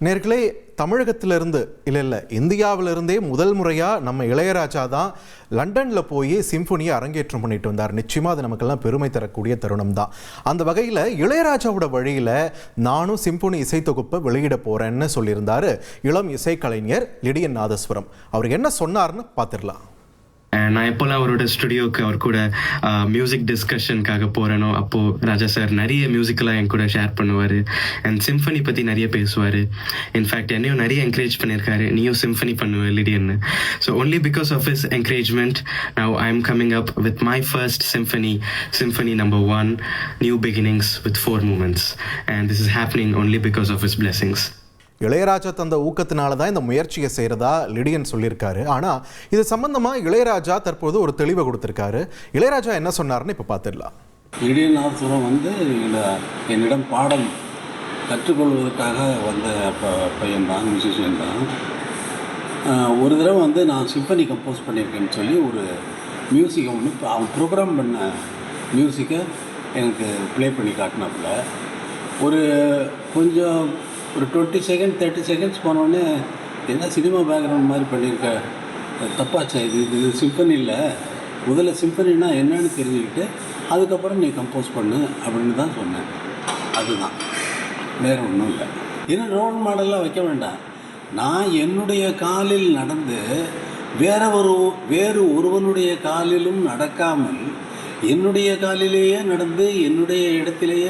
நேர்களே, தமிழகத்திலிருந்து இல்லை இந்தியாவிலிருந்தே முதல் முறையாக நம்ம இளையராஜா தான் லண்டனில் போய் சிம்பொனியை அரங்கேற்றம் பண்ணிட்டு வந்தார். நிச்சயமாக அது நமக்கெல்லாம் பெருமை தரக்கூடிய தருணம் தான். அந்த வகையில் இளையராஜாவோட வழியில் நானும் சிம்பொனி இசைத்தொகுப்பை வெளியிட போகிறேன்னு சொல்லியிருந்தார் இளம் இசைக்கலைஞர் லிடியன் நாதஸ்வரம். அவர் என்ன சொன்னார்னு பார்த்துடலாம். நான் எப்போல்லாம் அவரோட ஸ்டுடியோக்கு அவர் கூட மியூசிக் டிஸ்கஷனுக்காக போகிறேனோ அப்போது ராஜா சார் நிறைய மியூசிக்கெல்லாம் என் கூட ஷேர் பண்ணுவார். அண்ட் சிம்பனி பற்றி நிறைய பேசுவார். இன்ஃபேக்ட் என்னையும் நிறைய என்கரேஜ் பண்ணியிருக்காரு, நீயும் சிம்பனி பண்ணுவேன் லிடியன்னு. So only because of his encouragement now I am coming up with my first symphony number 1, new beginnings with 4 moments. And this is happening only because of his blessings. Ilaiyaraaja தந்த ஊக்கத்தினால தான் இந்த முயற்சியை செய்கிறதா லிடியன் சொல்லியிருக்காரு. ஆனால் இது சம்பந்தமாக இளையராஜா தற்போது ஒரு தெளிவை கொடுத்துருக்காரு. இளையராஜா என்ன சொன்னார்னு இப்போ பார்த்துடலாம். லிடியன் நாதஸ்வரம் என்னிடம் பாடம் கற்றுக்கொள்வதற்காக வந்த பையன் தான், மியூசிஷியன் தான். ஒரு தடவை நான் சிம்பனி கம்போஸ் பண்ணியிருக்கேன்னு சொல்லி ஒரு மியூசிக்கை அவன் ப்ரோக்ராம் பண்ண மியூசிக்கை எனக்கு ப்ளே பண்ணி காட்டினாப்புல. கொஞ்சம் ஒரு 20 செகண்ட் 30 செகண்ட்ஸ் போனோடனே என்ன சினிமா பேக்ரவுண்ட் மாதிரி பண்ணியிருக்க, தப்பாச்சா இது சிம்பனி இல்லை, முதல்ல சிம்பனின்னா என்னன்னு தெரிஞ்சுக்கிட்டு அதுக்கப்புறம் நீ கம்போஸ் பண்ணு அப்படின்னு தான் சொன்னேன். அதுதான், வேறு ஒன்றும் இல்லை. ஏன்னா ரோல் மாடல்லாம் வைக்க வேண்டாம். நான் என்னுடைய காலில் நடந்து வேறு ஒருவனுடைய காலிலும் நடக்காமல் என்னுடைய காலிலேயே நடந்து என்னுடைய இடத்திலேயே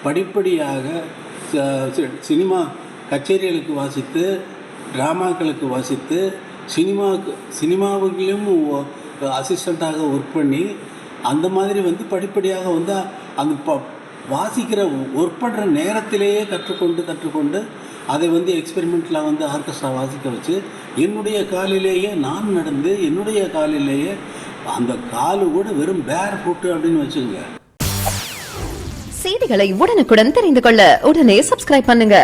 படிப்படியாக சினிமா கச்சேரிகளுக்கு வாசித்து, ட்ராமாக்களுக்கு வாசித்து, சினிமாவுகளிலும் அசிஸ்டண்ட்டாக ஒர்க் பண்ணி, அந்த மாதிரி படிப்படியாக அந்த வாசிக்கிற ஒர்க் பண்ணுற நேரத்திலேயே கற்றுக்கொண்டு அதை எக்ஸ்பெரிமெண்ட்டில் ஆர்கெஸ்ட்ரா வாசிக்க வச்சு என்னுடைய காலிலேயே நான் நடந்து என்னுடைய காலிலேயே அந்த காலு கூட வெறும் பேர் ஃபுட்டு அப்படின்னு வச்சுங்க. செய்திகளை உடனுக்குடன் தெரிந்து கொள்ள உடனே சப்ஸ்கிரைப் பண்ணுங்க.